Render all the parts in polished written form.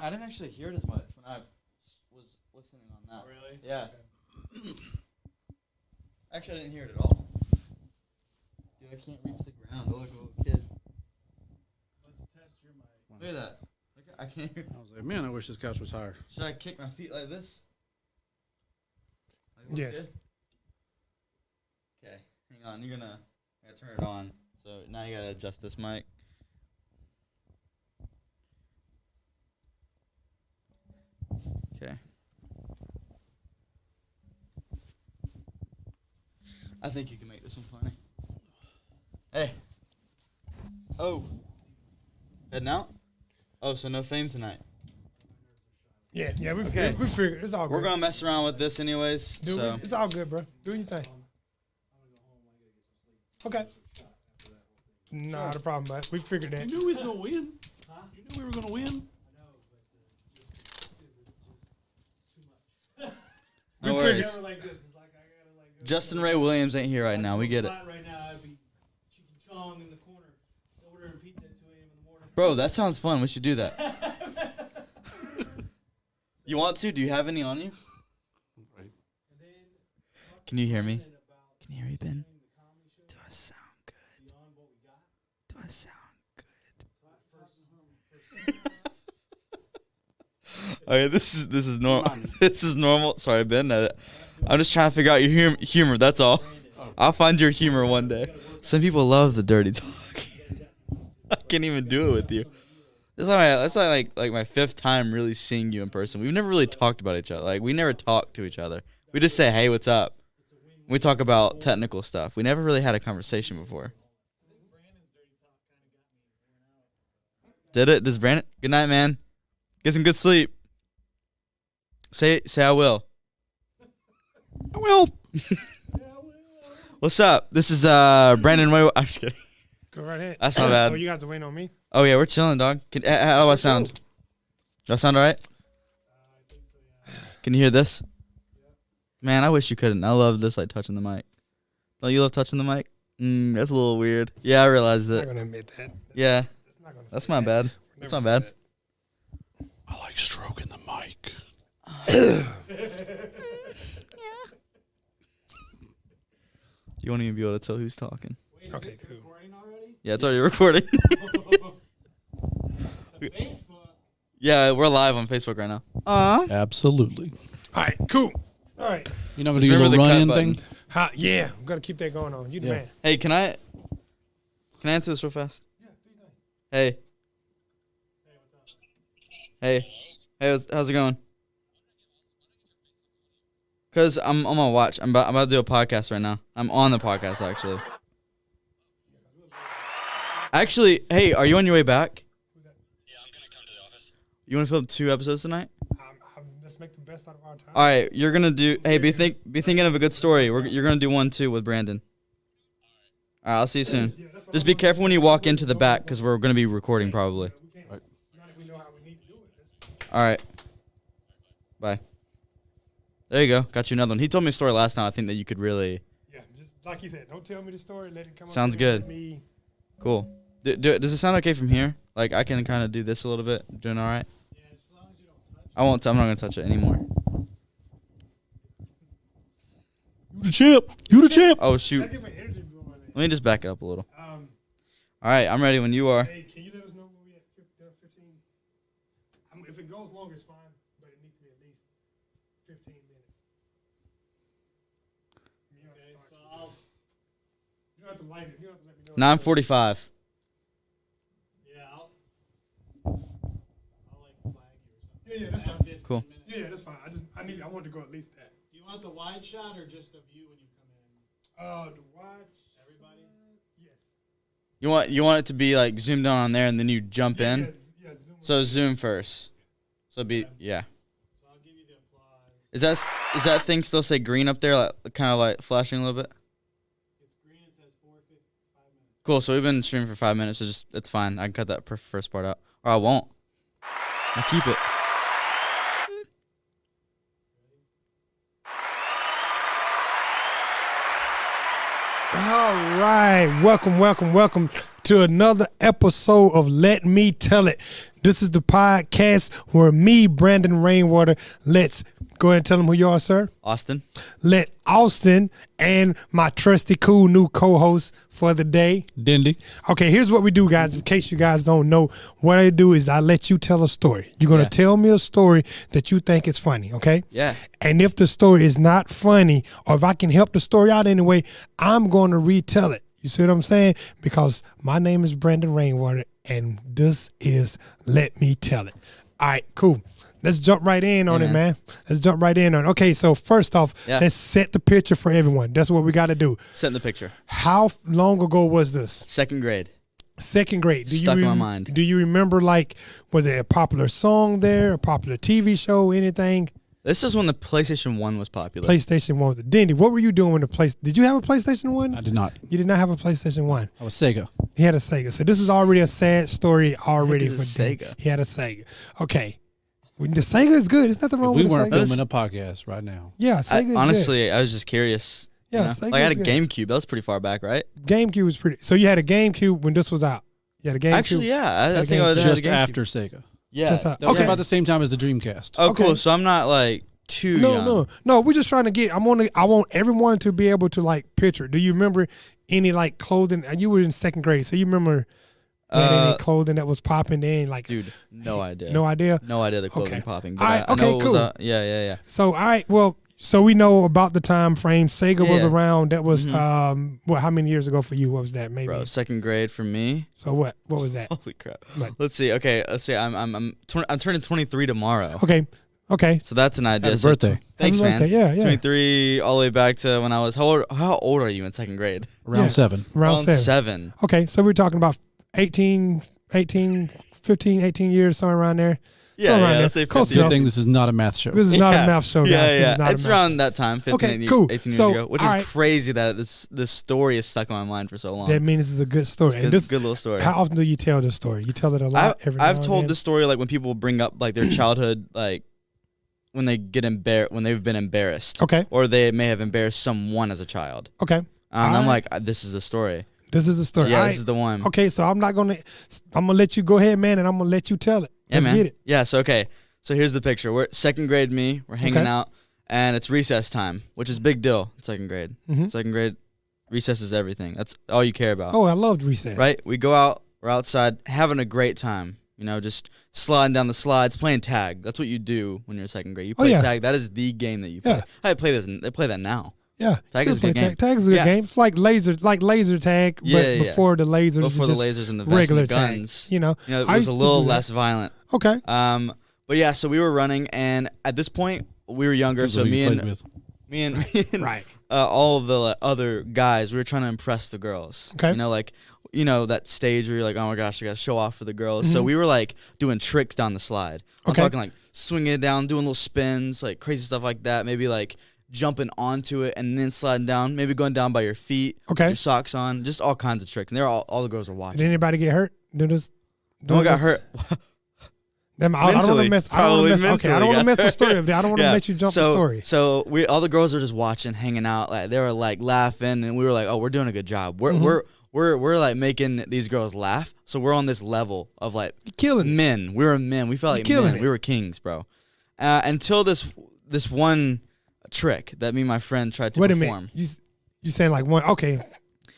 I didn't actually hear it as much when I was listening on that. Oh, really? Yeah. Okay. Actually, I didn't hear it at all. Dude, I can't reach the ground. I look like a little kid. Let's test your mic. Look at that. Look at, I can't hear. I was like, man, I wish this couch was higher. Should I kick my feet like this? Like Yes. Good? Okay, hang on. You're gonna turn it on. So now you gotta adjust this mic. Okay. I think you can make this one funny. Hey. Oh. Heading out? Oh, so no fame tonight. Yeah, we Okay. we figured it's all good. We're gonna mess around with this anyways. Dude, So it's all good, bro. Do your thing. Okay. Not a problem, bud. We figured You that. knew we was gonna win. Huh? You knew we were gonna win. no we worries. figured. Like this. It's like I gotta like. Justin Ray Williams ain't here right now. We get it. Right now, I'd be chicken chong in the corner, ordering pizza at 2 a.m. in the morning. Bro, that sounds fun. We should do that. You want to? Do you have any on you? Right. Can you hear me? Can you hear me, Ben? Do I sound good? Do I sound good? Okay, this is normal. This is normal. Sorry, Ben. I'm just trying to figure out your humor. That's all. I'll find your humor one day. Some people love the dirty talk. I can't even do it with you. That's like my 5th time really seeing you in person. We've never really talked about each other. Like, we never talk to each other. We just say, hey, what's up? We talk about technical stuff. We never really had a conversation before. Did it? Does Brandon? Good night, man. Get some good sleep. Say I will. I will. What's up? This is Brandon Way. I'm just kidding. Go right ahead. That's not bad. Oh, you guys are waiting on me? Oh yeah, we're chilling, dog. How do I sound? Do I sound alright? Can you hear this? Man, I wish you couldn't. I love just like touching the mic. Oh, you love touching the mic? That's a little weird. Yeah, I realized I'm not it. gonna admit that. Yeah, Not gonna that's say my that. bad. That's my bad. I like stroking the mic. You won't even be able to tell who's talking. Wait, Okay, is it cool. recording already? Yeah, it's already recording. To Facebook. Yeah, we're live on Facebook right now. Absolutely. All right, cool. All right. You're not gonna Just do your remember little the cut run-in button. thing? Yeah, I'm gonna keep that going on. You the Yeah. man. Hey, can I answer this real fast? Hey. Hey. Hey, how's it going? Cause I'm on my watch. I'm about to do a podcast right now. I'm on the podcast actually. Actually, hey, are you on your way back? Yeah, I'm gonna come to the office. You want to film 2 episodes tonight? Let's make the best out of our time. All right, you're gonna do. Hey, be thinking of a good story. You're gonna do 1 too with Brandon. All right, I'll see you soon. Just be careful when you walk into the back, cause we're gonna be recording probably. Right. We know how we need to do it. All right. Bye. There you go. Got you another one. He told me a story last time. I think that you could really. Yeah, just like he said, don't tell me the story. Let it come. Sounds up there and good. let me- Cool. Does it sound okay from here? Like I can kind of do this a little bit. Doing all right? Yeah, as long as you don't touch. I won't. I'm not gonna touch it anymore. You the champ. You the champ. Oh I shoot. get my energy blowing in. Let me just back it up a little. Um, All right, I'm ready when you are. hey, can you let us know when we at 15? If it goes longer, it's fine, but it needs to be at least 15 minutes. You don't have to Okay, start- so I'll. you don't have to light it. You don't have to let me know. 9:45. Yeah, I'll like flag you or something. Yeah, that's At fine. 15 Cool. minutes. Yeah, that's fine. I want to go at least that. Do you want the wide shot or just a view when you come in? The watch. Everybody? Yes. You want it to be like zoomed down on there and then you jump in. Yeah, zoom So zoom first. So be yeah. So I'll give you the applause. Is that thing still say green up there, like kind of like flashing a little bit? It's green. It says 5 minutes. Cool. So we've been streaming for 5 minutes. So just it's fine. I can cut that first part out, or I won't. I'll keep it. All right. Welcome to another episode of Let Me Tell It. This is the podcast where me, Brandon Rainwater, let's go ahead and tell them who you are, sir. Austin. Let Austin and my trusty, cool new co-host for the day. Dindy. Okay, here's what we do, guys. In case you guys don't know, what I do is I let you tell a story. You're going to tell me a story that you think is funny, okay? Yeah. And if the story is not funny, or if I can help the story out anyway, I'm going to retell it. You see what I'm saying? Because my name is Brandon Rainwater, and this is Let Me Tell It. All right, cool. Let's jump right in on it, man. Let's jump right in on it. Okay, so first off, let's set the picture for everyone. That's what we got to do. Set in the picture. How long ago was this? Second grade. Second grade. Stuck in my mind. Do you remember, like, was it a popular song there, a popular TV show, anything? This is when the PlayStation 1 was popular. PlayStation 1. Dindy, what were you doing when did you have a PlayStation 1? I did not. You did not have a PlayStation 1. I was Sega. He had a Sega. So this is already a sad story already for Sega. Dindy. He had a Sega. Okay. The Sega is good. There's nothing wrong We with the weren't Sega. filming a podcast right now. Yeah, Sega is honestly, I was just curious. Yeah, you know? Sega's Like I had a good. GameCube. That was pretty far back, right? good. GameCube was pretty. So you had a GameCube when this was out. You had a GameCube. Actually, yeah. I think I GameCube. had Just a GameCube. after Sega. Yeah. Just That was about the same time as the Dreamcast. Oh, Okay. cool. So I'm not like too young. No. We're just trying to get. I want everyone to be able to like picture. Do you remember any like clothing? You were in second grade, so you remember any clothing that was popping in? Like, Dude, no idea. no idea. No idea the clothing Okay. popping. All right, I know okay, it cool. was, yeah. So all right, well, so we know about the time frame. Sega was Yeah. around. That was what? How many years ago for you? What was that? Maybe. Bro, second grade for me. So what? What was that? Holy crap. What? Let's see. Okay, let's see. I'm turning 23 tomorrow. Okay. So that's an idea. Happy So birthday. Thanks, Happy man. birthday. Yeah. 23 all the way back to when I was how old are you in second grade? Around 7. Around 7. 7. Okay, so we're talking about 15, 18 years, somewhere around there. Yeah, Somewhere around there. let's say Close 15. Good enough. thing this is not a math show. This is not a math show, guys. Yeah, This yeah. is not a It's math around that time, 15, Okay, 18, cool. 18 years So, ago, which all is right. crazy that this story is stuck in my mind for so long. That means it's a good story. It's And good, this, good little story. how often do you tell this story? You tell it a lot. every now I've and told then? this story like when people bring up like their childhood, like when they get when they've been embarrassed. Okay. Or they may have embarrassed someone as a child. Okay. And All I'm right. like, this is the story. This is the story. Yeah, All this right. is the one. Okay, so I'm gonna let you go ahead, man, and I'm gonna let you tell it. Yeah, Let's man. get it. Yeah, so okay. So here's the picture. We're second grade me. We're hanging Okay. out, and it's recess time, which is a big deal in second grade. Mhm. Second grade, recess is everything. That's all you care about. Oh, I loved recess. Right? We go out. We're outside having a great time. You know, just sliding down the slides, playing tag. That's what you do when you're in second grade. You play yeah. tag. That is the game that you play. Yeah. I play this. They play that now. Yeah. Tag still is a good play game. tag. Tag is a good Yeah. game. It's like laser tag, Yeah, but yeah, yeah. before the lasers, Before it's the just lasers and the vests regular and the tag. guns. You know. You know, it I was used a to little do that. less violent. Okay. But yeah, so we were running, and at this point we were younger. Who's So who you me played and with? right. All of the other guys, we were trying to impress the girls. Okay. You know, like, that stage where you're like, oh my gosh, I got to show off for the girls. Mm-hmm. So we were like doing tricks down the slide. I'm Okay. talking like swinging it down, doing little spins, like crazy stuff like that. Maybe like jumping onto it and then sliding down. Maybe going down by your feet. Okay. With your socks on. Just all kinds of tricks. And they're all the girls were watching. Did anybody get hurt? Do this? No one got hurt. I don't want to Mentally. mess. Probably Okay, I don't want to mentally mess the got story up. I don't want to Yeah. let you jump the story. So all the girls were just watching, hanging out. Like they were like laughing, and we were like, "Oh, we're doing a good job. Mm-hmm. We're like making these girls laugh. So we're on this level of like You're killing it. men. We were men. We felt like killing men. it. We were kings, bro. Until this one trick that me and my friend tried to Wait a perform. minute. You saying like one? Okay,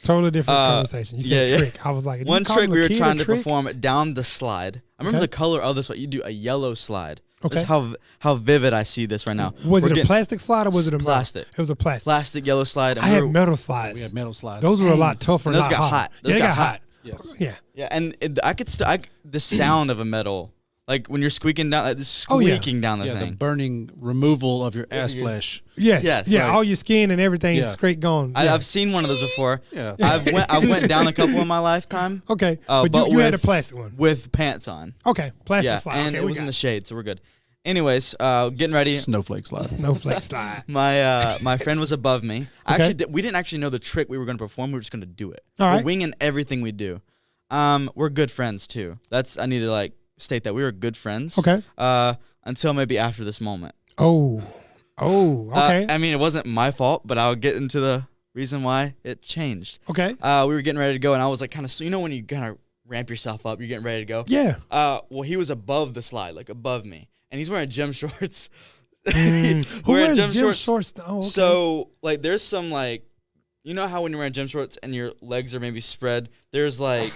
totally different conversation. You said yeah. trick. I was like, One trick we were trying to trick? perform down the slide. I remember Okay. the color of this one. You do a yellow slide. Okay. That's how vivid I see this right now. Was We're it a getting plastic slide or was it a metal? plastic? It was a plastic. Plastic yellow slide. And I we had were- metal slides. We had metal slides. Those were a lot tougher. And those not got hot. hot. Yeah, they got hot. Yes. Yeah. Yeah, and I could the sound of a metal, like when you're squeaking down, like, Oh, yeah. squeaking down the Yeah, the thing. burning removal of your ass flesh. Yes. Yes, Yeah. like- all your skin and everything is Yeah. straight gone. Yeah. I've seen one of those before. Yeah. I went down a couple in my lifetime okay. but but you had a with- plastic one. with pants on. Okay. Plastic Yeah, slide. and okay, it we was in got the shade, so we're good. Anyways, getting ready. Snowflake slide. snowflake slide. My friend was above me. Okay. We didn't actually know the trick we were going to perform. We were just going to do it. All We're right. winging everything we do. We're good friends too. I need to like state that we were good friends. Okay. Until maybe after this moment. Oh. Okay. I mean, it wasn't my fault, but I'll get into the Reason why it changed. Okay. We were getting ready to go, and I was like, kind of, you know, when you kind of ramp yourself up, you're getting ready to go. Yeah. Well, he was above the slide, like above me, and he's wearing gym shorts. Who Wearing wears gym shorts? Oh, okay. So, like, there's some, like, you know how when you're wearing gym shorts and your legs are maybe spread, there's, like,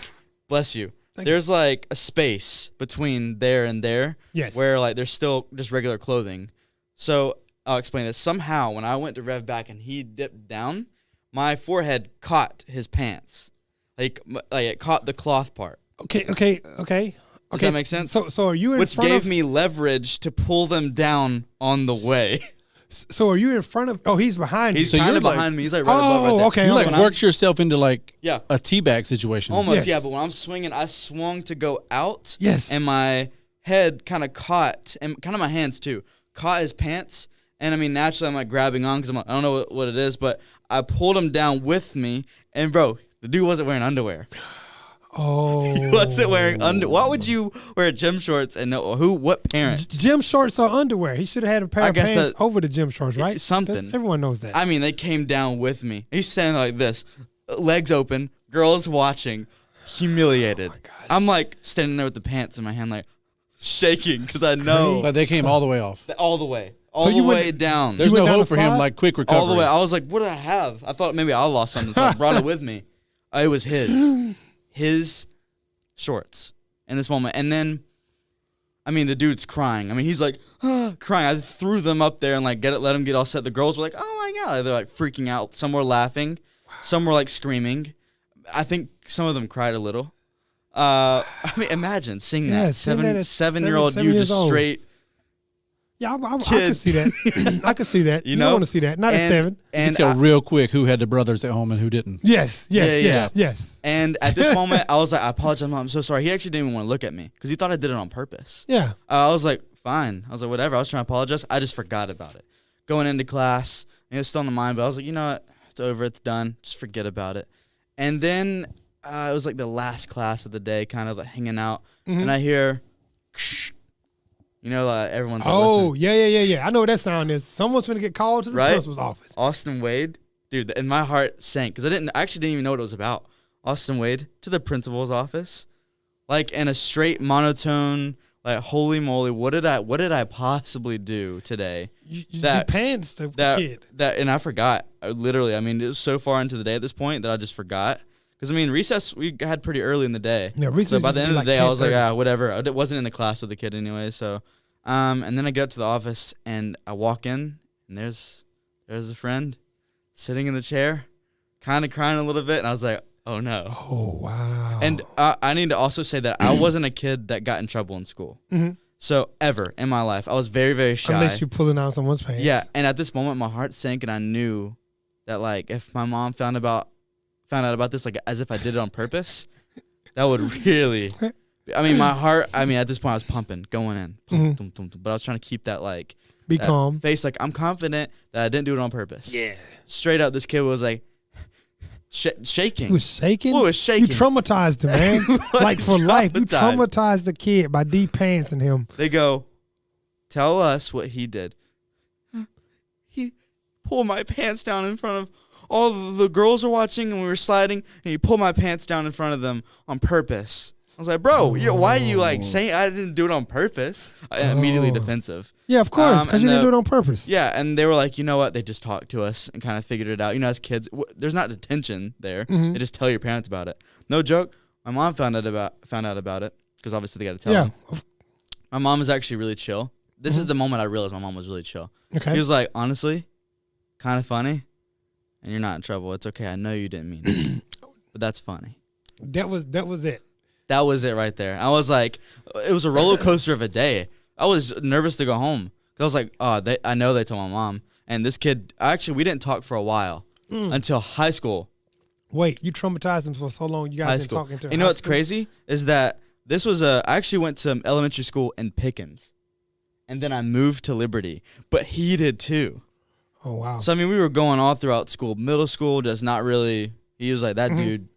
bless you, there's, like, a space between there and there. Yes. Where, like, there's still just regular clothing. So, I'll explain this. Somehow, when I went to rev back and he dipped down, my forehead caught his pants. Like it caught the cloth part. Okay. Does that make sense? So are you in Which front gave of? me leverage to pull them down on the way. So are you in front of? Oh, he's behind He's you. kind you're of like- behind me. He's like right above right there. okay, You okay. like When worked yourself into like Yeah. a teabag situation. Almost, Yes. yeah. But when I'm swinging, I swung to go out. Yes. And my head kind of caught, and kind of my hands too, caught his pants. And I mean, naturally, I'm like grabbing on because I'm like, I don't know what it is, but I pulled him down with me. And bro, the dude wasn't wearing underwear. Oh. He wasn't wearing Why would you wear gym shorts and know who? What parent? Gym shorts or underwear? He should have had a pair I of guess pants that- over the gym shorts, right? Something. Everyone knows that. I mean, they came down with me. He's standing like this, legs open, girls watching, humiliated. I'm like standing there with the pants in my hand, like shaking because I know Like they came all the way off. all the way, So you went- way down, There's You no went down hope the for him. slide? Like quick recovery. all the way. I was like, what did I have? I thought maybe I lost something, so I brought it with me. It was his shorts in this moment, and then. I mean, the dude's crying. I mean, he's like, crying. I threw them up there and, like, let him get all set. The girls were like, oh, my God. They're, like, freaking out. Some were laughing. Some were, like, screaming. I think some of them cried a little. I mean, imagine seeing Yeah, that. seeing that at 7-year-old 7 you years just old. straight. Yeah, I Kid. can see that. I can see that. You You know? don't want to see that. Not at 7. You And can tell real quick who had the brothers at home and who didn't. Yes, yes, Yeah, yes. And at this moment, I was like, I apologize, Mom. I'm so sorry. He actually didn't even want to look at me because he thought I did it on purpose. Yeah. I was like, fine. I was like, whatever. I was trying to apologize. I just forgot about it. Going into class, it was still in the mind, but I was like, you know what? It's over. It's done. Just forget about it. And then it was like the last class of the day, kind of like hanging out. Mm-hmm. And I hear, you know, everyone's like, Oh, listening. yeah. I know what that sound is. Someone's going to get called to the Right? principal's office. Austin Wade. Dude, and my heart sank because I actually didn't even know what it was about. Austin Wade to the principal's office. Like in a straight monotone, like, holy moly, what did I possibly do today? You That- pants the kid. And I forgot. Literally, I mean, it was so far into the day at this point that I just forgot. Because, I mean, recess we had pretty early in the day. Yeah, recess So by used the to end be of the like day, I was like, 10:30. whatever. I wasn't in the class with the kid anyway. So, and then I get up to the office and I walk in and there's a friend sitting in the chair, kind of crying a little bit. And I was like, oh no. Oh, wow. And I need to also say that I wasn't a kid that got in trouble in school. Mhm. So ever in my life, I was very, very shy. Unless you're pulling out someone's pants. Yeah, and at this moment, my heart sank, and I knew that, like, if my mom found out about this, like, as if I did it on purpose, that would really. I mean, my heart. I mean, at this point, I was pumping, going in, but I was trying to keep that, like, Be that calm. face, like, I'm confident that I didn't do it on purpose. Yeah. Straight up, this kid was like shaking. He was shaking? He was shaking. You traumatized him, man. Like for life. You traumatized the kid by de-pantsing him. They go, tell us what he did. He pulled my pants down in front of all the girls are watching, and we were sliding, and he pulled my pants down in front of them on purpose. I was like, bro, why are you like saying I didn't do it on purpose? Immediately defensive. Yeah, of course, because and you didn't do it on purpose. Yeah, and they were like, you know what? They just talked to us and kind of figured it out. You know, as kids, there's not detention there. Mhm. They just tell your parents about it. No joke. My mom found out about it because obviously they got to tell Yeah. them. My mom is actually really chill. This is the moment I realized my mom was really chill. Okay. He was like, honestly, kind of funny, and you're not in trouble. It's okay. I know you didn't mean it, but that's funny. That was it. That was it right there. I was like, it was a roller coaster of a day. I was nervous to go home. I was like, I know they told my mom. And this kid, actually, we didn't talk for a while until high school. Wait, you traumatized him for so long. You High guys been school. talking to him. You know what's crazy is that this was I actually went to elementary school in Pickens, and then I moved to Liberty. But he did too. Oh, wow. So I mean, we were going all throughout school. Middle school, just not really. He was like, that dude.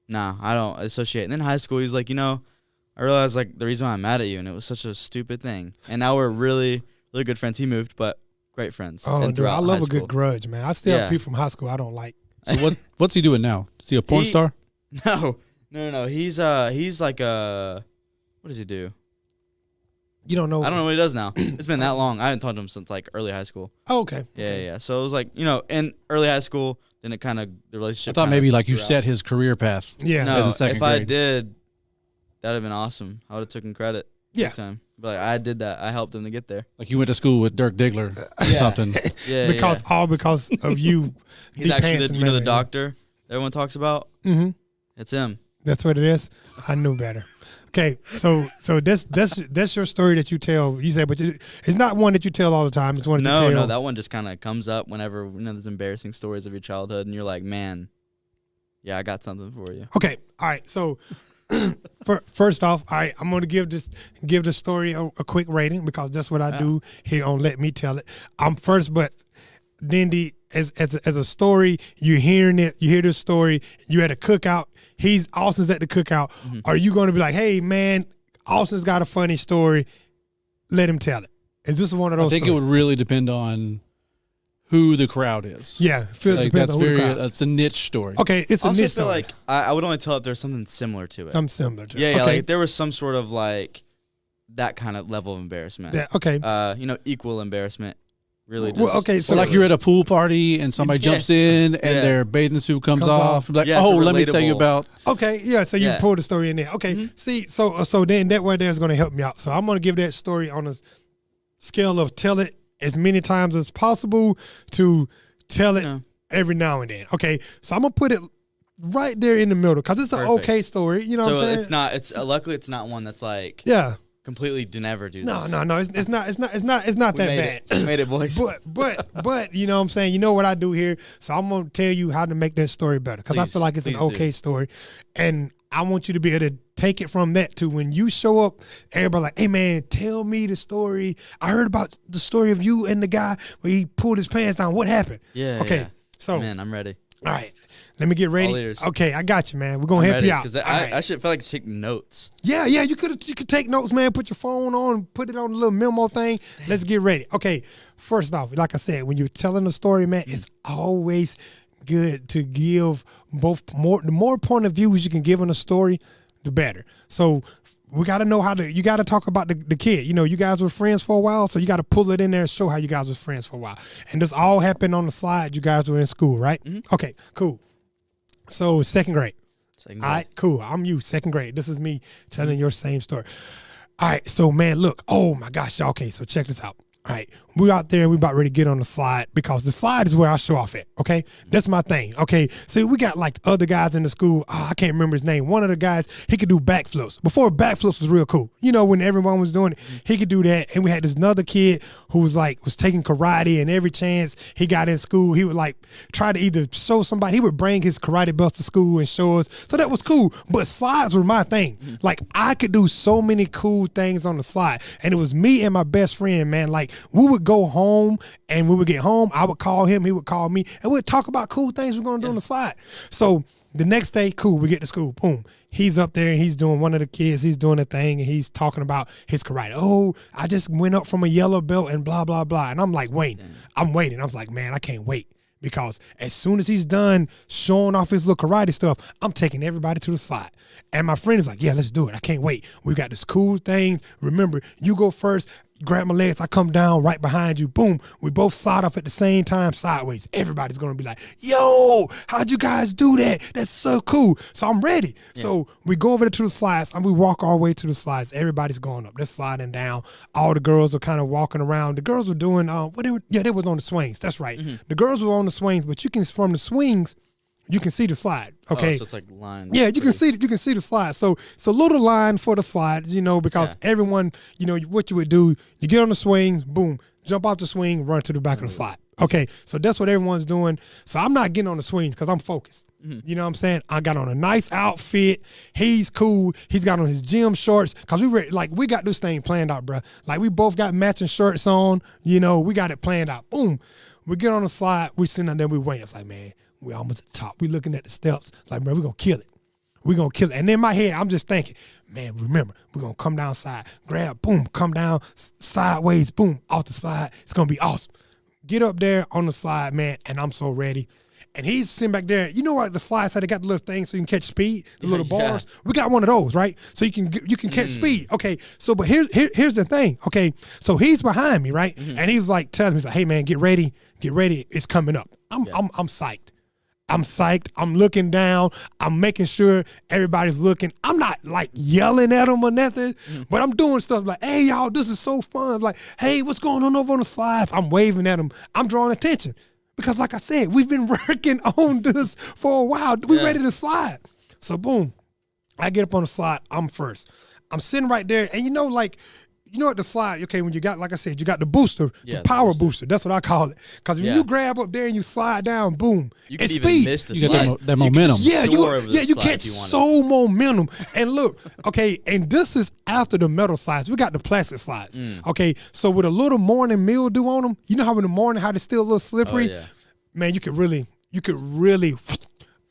Nah, I don't associate. And then high school, he was like, you know, I realized like the reason why I'm mad at you, and it was such a stupid thing. And now we're really, really good friends. He moved, but great friends. Oh, and dude, throughout I love high a good school. grudge, man. I still Yeah. have people from high school I don't like. So what's he doing now? Is he a porn star? No. He's like what does he do? You don't know. I don't know what he does now. It's been that long. I haven't talked to him since like early high school. Oh, okay. Yeah. So it was like, in early high school, then it kind of, the relationship. I thought maybe like you grew out. set his career path. Yeah. No, in second if I grade. did, that'd have been awesome. I would have taken credit. Yeah. Big time. But like, I did that. I helped him to get there. Like you went to school with Dirk Diggler or something. Yeah. Because of you. He's actually Handsome the man. doctor that everyone talks about. Mm-hmm. It's him. That's what it is. I knew better. Okay, so that's your story that you tell. You say, but it's not one that you tell all the time. It's one that you tell. No, that one just kind of comes up whenever there's embarrassing stories of your childhood, and you're like, man, yeah, I got something for you. Okay, all right. So first off, all right, I'm gonna give the story a quick rating because that's what I do here on Let Me Tell It. I'm first, but then as a story, you're hearing it. You hear this story. You at a cookout. Austin's at the cookout. Mm-hmm. Are you going to be like, hey man, Austin's got a funny story? Let him tell it. Is this one of those? I think stories? it would really depend on who the crowd is. Yeah, Like depends that's on who the crowd. that's a niche story. Okay, it's a Also, niche feel story. like I would only tell if there's something similar to it. I'm similar to. Yeah, okay. like if there was some sort of like that kind of level of embarrassment. Yeah, okay. Equal embarrassment. Really. Just Well, okay, So like you're at a pool party and somebody jumps in and Yeah. their bathing suit comes Comes off. off. Like, Yeah, it's oh, let me tell you relatable. about. Okay, yeah. So you Yeah. pull the story in there. Okay, see, so then that way there's going to help me out. So I'm going to give that story on a scale of tell it as many times as possible to tell it every now and then. Okay, so I'm gonna put it right there in the middle because it's an Perfect. okay story. You know So what I'm saying? it's not. It's luckily it's not one that's like Yeah. completely do never do No, this. no. It's not that We made bad. it. We made it, boys. But you know what I'm saying? You know what I do here. So I'm going to tell you how to make that story better because I Please, feel like it's an please do. okay story. And I want you to be able to take it from that to when you show up, everybody like, hey, man, tell me the story. I heard about the story of you and the guy where he pulled his pants down. What happened? Yeah. Okay, yeah. so, Man, I'm ready. all right. Let me get ready. All ears. Okay, I got you, man. We're going to help you out. Because All right. I should feel like take notes. Yeah, you could take notes, man. Put your phone on, put it on a little memo thing. Let's get ready. Okay, first off, like I said, when you're telling a story, man, it's always good to give the more point of views you can give in a story, the better. So we got to know you got to talk about the kid. You know, you guys were friends for a while, so you got to pull it in there and show how you guys were friends for a while. And this all happened on the slide. You guys were in school, right? Mm-hmm. Okay, cool. So second grade. Second All grade. right, cool. I'm you, second grade. This is me telling your same story. All right, so man, look. Oh my gosh. Okay, so check this out. All right, we out there and we about ready to get on the slide because the slide is where I show off at. Okay, that's my thing. Okay, see, we got like other guys in the school. I can't remember his name. One of the guys, he could do backflips. Before backflips was real cool. You know, when everyone was doing it, he could do that. And we had this another kid who was taking karate, and every chance he got in school, he would like try to either show somebody. He would bring his karate belts to school and show us. So that was cool. But slides were my thing. Like I could do so many cool things on the slide, and it was me and my best friend, man. Like we would go home, and we would get home. I would call him, he would call me, and we'd talk about cool things we're gonna do on the slide. So the next day, cool, we get to school, boom. He's up there and he's doing one of the kids, he's doing a thing and he's talking about his karate. Oh, I just went up from a yellow belt and blah, blah, blah. And I'm like, I'm waiting. I was like, man, I can't wait. Because as soon as he's done showing off his little karate stuff, I'm taking everybody to the slide. And my friend is like, yeah, let's do it. I can't wait. We got this cool thing. Remember, you go first, grab my legs, I come down right behind you. Boom. We both slide off at the same time sideways. Everybody's going to be like, yo, how'd you guys do that? That's so cool. So I'm ready. Yeah. So we go over to the slides and we walk our way to the slides. Everybody's going up. They're sliding down. All the girls are kind of walking around. The girls were doing, they was on the swings. That's right. Mm-hmm. The girls were on the swings, but from the swings, you can see the slide. Okay. Oh, so it's like line. Yeah, you can see the slide. So it's a little line for the slide, because everyone, what you would do, you get on the swings, boom, jump off the swing, run to the back of the slide. Okay. So that's what everyone's doing. So I'm not getting on the swings because I'm focused. Mm-hmm. You know what I'm saying? I got on a nice outfit. He's cool. He's got on his gym shorts because we got this thing planned out, bro. Like we both got matching shirts on. We got it planned out. Boom. We get on the slide. We sitting down there. We wait. It's like, man, we're almost at the top. We looking at the steps. Like, bro, we're going to kill it. We're going to kill it. And in my head, I'm just thinking, man, remember, we're going to come down side, grab, boom, come down sideways, boom, off the slide. It's going to be awesome. Get up there on the slide, man, and I'm so ready. And he's sitting back there. You know what the slides how they got the little thing so you can catch speed, the little bars. We got one of those, right? So you can catch speed. Okay. So but here's the thing. Okay. So he's behind me, right? And he's like telling me, he's like, "Hey man, get ready, it's coming up." I'm psyched. I'm psyched. I'm looking down. I'm making sure everybody's looking. I'm not like yelling at them or nothing, but I'm doing stuff like, "Hey y'all, this is so fun." Like, "Hey, what's going on over on the slides?" I'm waving at them. I'm drawing attention. Because like I said, we've been working on this for a while. We ready to slide. So boom, I get up on the slide. I'm first. I'm sitting right there. And you know what the slide, okay, when you got, like I said, you got the booster, the power booster. That's what I call it. Because when you grab up there and you slide down, boom, You can it's even speed. miss the You slide. get that momentum. You catch so momentum. And look, okay, and this is after the metal slides. We got the plastic slides. Okay, so with a little morning mildew on them, you know how in the morning how they're still a little slippery? Oh, yeah. Man, you could really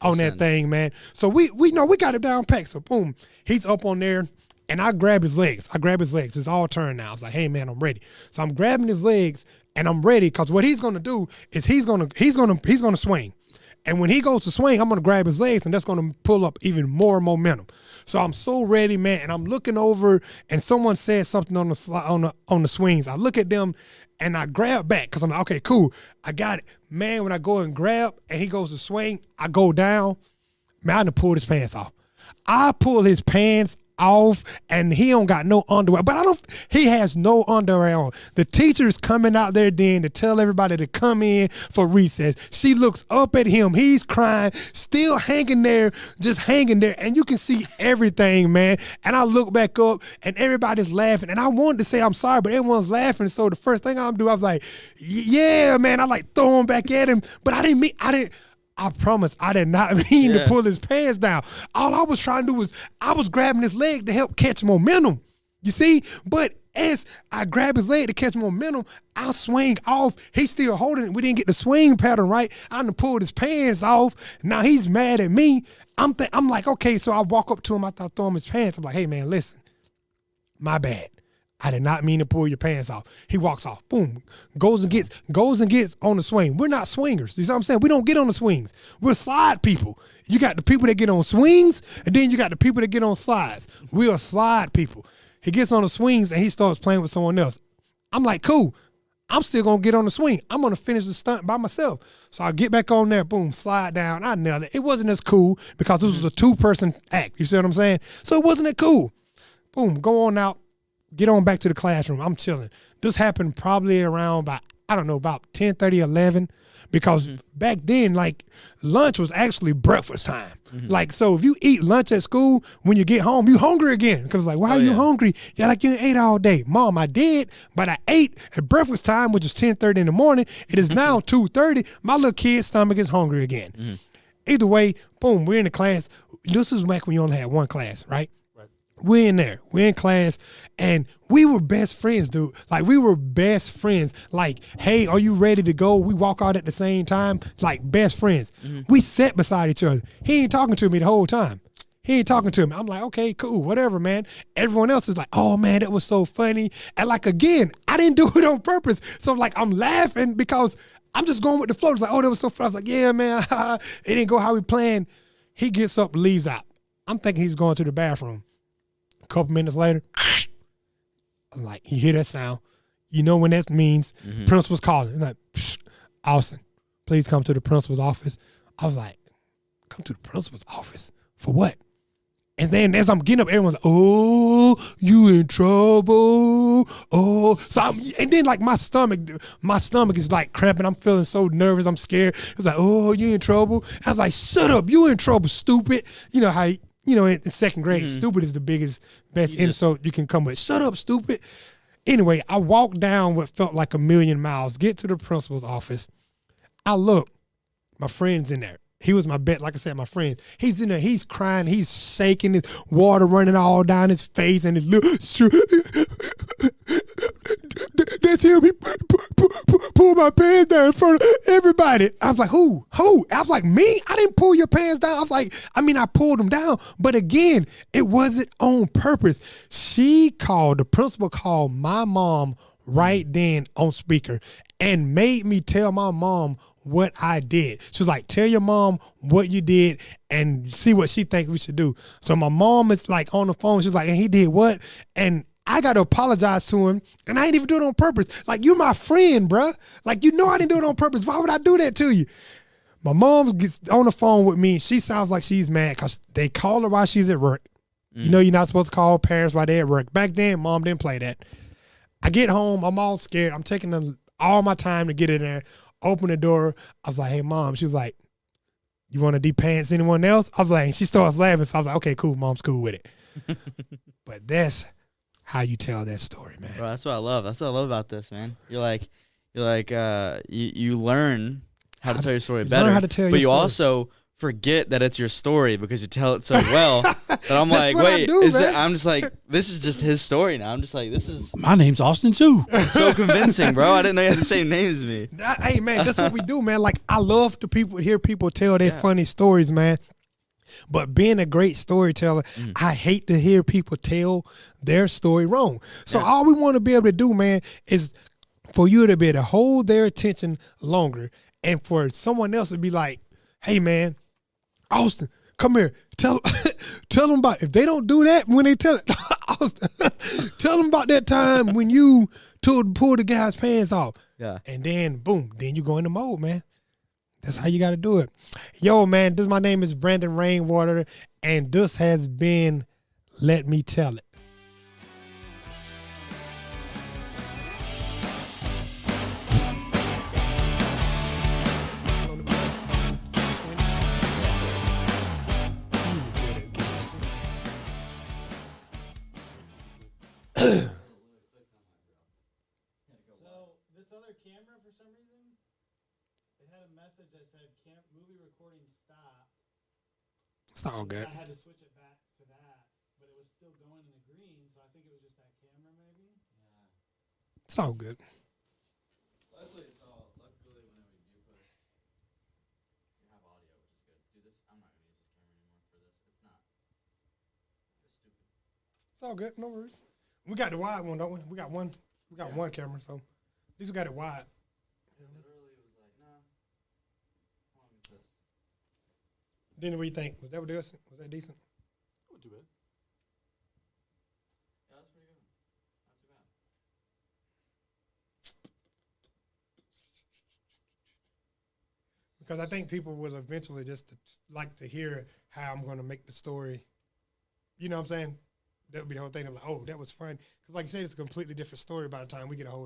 on that thing, man. So we know we got it down packed. So boom, he's up on there, and I grab his legs. It's all turned now. I was like, "Hey man, I'm ready." So I'm grabbing his legs, and I'm ready because what he's gonna do is he's gonna swing, and when he goes to swing, I'm gonna grab his legs, and that's gonna pull up even more momentum. So I'm so ready, man, and I'm looking over, and someone said something on the swings. I look at them. And I grab back because I'm like, okay, cool. I got it. Man, when I go and grab and he goes to swing, I go down. Man, I done pulled his pants off. I pull his pants off and he don't got no underwear. But he has no underwear on. The teacher's coming out there then to tell everybody to come in for recess. She looks up at him. He's crying, still hanging there, just hanging there. And you can see everything, man. And I look back up and everybody's laughing. And I wanted to say I'm sorry, but everyone's laughing. So the first thing I'm doing, I was like, yeah, man. I like throw him back at him. But I promise I did not mean to pull his pants down. All I was trying to do was I was grabbing his leg to help catch momentum. You see? But as I grab his leg to catch momentum, I swing off. He's still holding it. We didn't get the swing pattern right. I done pulled his pants off. Now he's mad at me. I'm like, okay, so I walk up to him after I throw him his pants. I'm like, "Hey man, listen, my bad. I did not mean to pull your pants off." He walks off. Boom. Goes and gets on the swing. We're not swingers. You see what I'm saying? We don't get on the swings. We're slide people. You got the people that get on swings, and then you got the people that get on slides. We are slide people. He gets on the swings, and he starts playing with someone else. I'm like, cool. I'm still going to get on the swing. I'm going to finish the stunt by myself. So I get back on there. Boom. Slide down. I nailed it. It wasn't as cool because this was a two-person act. You see what I'm saying? So it wasn't that cool. Boom. Go on out. Get on back to the classroom. I'm chilling. This happened probably around about 10:30, 11, because back then, like, lunch was actually breakfast time. Like, so if you eat lunch at school, when you get home, you hungry again. Because like, why are you hungry? You're like, you ate all day. Mom, I did, but I ate at breakfast time, which was 10:30 in the morning. It is now 2:30. My little kid's stomach is hungry again. Either way, boom, we're in the class. This is back when you only had one class, right? We're in there. We're in class, and we were best friends, dude. Like, we were best friends. Like, hey, are you ready to go? We walk out at the same time. Like, best friends. We sat beside each other. He ain't talking to me the whole time. He ain't talking to me. I'm like, okay, cool, whatever, man. Everyone else is like, oh, man, that was so funny. And, like, again, I didn't do it on purpose. So, like, I'm laughing because I'm just going with the flow. It's like, oh, that was so fun. I was like, yeah, man, it didn't go how we planned. He gets up, leaves out. I'm thinking he's going to the bathroom. A couple minutes later, I'm like, you hear that sound? You know when that means principal's calling. I'm like, Austin, please come to the principal's office. I was like, come to the principal's office? For what? And then as I'm getting up, everyone's like, oh, you in trouble. Oh, so and then like my stomach is like cramping. I'm feeling so nervous. I'm scared. It's like, oh, you in trouble. I was like, shut up. You in trouble, stupid. You know how in second grade, stupid is the best insult you can come with. Shut up, stupid. Anyway, I walked down what felt like a million miles, get to the principal's office. I look, my friend's in there. He was my like I said, my friend. He's in there, he's crying, he's shaking, his water running all down his face, and his little, that's him. He pulled my pants down in front of everybody. I was like, who? I was like, me? I didn't pull your pants down. I was like, I pulled them down. But again, it wasn't on purpose. The principal called my mom right then on speaker and made me tell my mom what I did. She was like, tell your mom what you did and see what she thinks we should do. So my mom is like on the phone. She's like, and he did what? And I got to apologize to him, and I ain't even do it on purpose. Like, you're my friend, bruh. Like, you know I didn't do it on purpose. Why would I do that to you? My mom gets on the phone with me. She sounds like she's mad because they call her while she's at work. You know you're not supposed to call parents while they're at work. Back then, mom didn't play that. I get home. I'm all scared. I'm taking all my time to get in there, open the door. I was like, hey, Mom. She was like, you want to de-pants anyone else? I was like, and she starts laughing. So I was like, okay, cool. Mom's cool with it. But that's how you tell that story, man. Bro, that's what I love. That's what I love about this, man. You learn how to tell your story better. Learn how to tell but your you story. also forget that it's your story because you tell it so well that I'm like, what I wait, do, is man. it? I'm just like, this is just his story now. I'm just like, this is My name's Austin too. so convincing, bro. I didn't know you had the same name as me. Hey, man, that's what we do, man. Like, I love to hear people tell their funny stories, man. But being a great storyteller, I hate to hear people tell their story wrong. So all we want to be able to do, man, is for you to be able to hold their attention longer, and for someone else to be like, hey, man, Austin, come here. Tell them about, if they don't do that when they tell it, Austin, tell them about that time when you pulled the guy's pants off. Yeah. And then, boom, then you go in the mode, man. That's how you got to do it. Yo, man, my name is Brandon Rainwater, and this has been Let Me Tell It. So this other camera, for some reason, it had a message that said movie recording stopped. It's all good. I had to switch it back to that, but it was still going in the green, so I think it was just that camera, maybe. It's all good. Luckily, whenever you do post, you have audio, which is good. Dude, I'm not gonna use this camera anymore for this. It's stupid. It's all good. No worries. We got the wide one, don't we? We got one camera, so at least we got it wide. Literally, it was like, nah. How long is this? Then what do you think? Was that decent? Was that decent? Not too bad. Yeah, that's pretty good. Not too bad. Because I think people will eventually just like to hear how I'm going to make the story. You know what I'm saying? That would be the whole thing. I'm like, oh, that was fun. Because like I said, it's a completely different story by the time we get a hold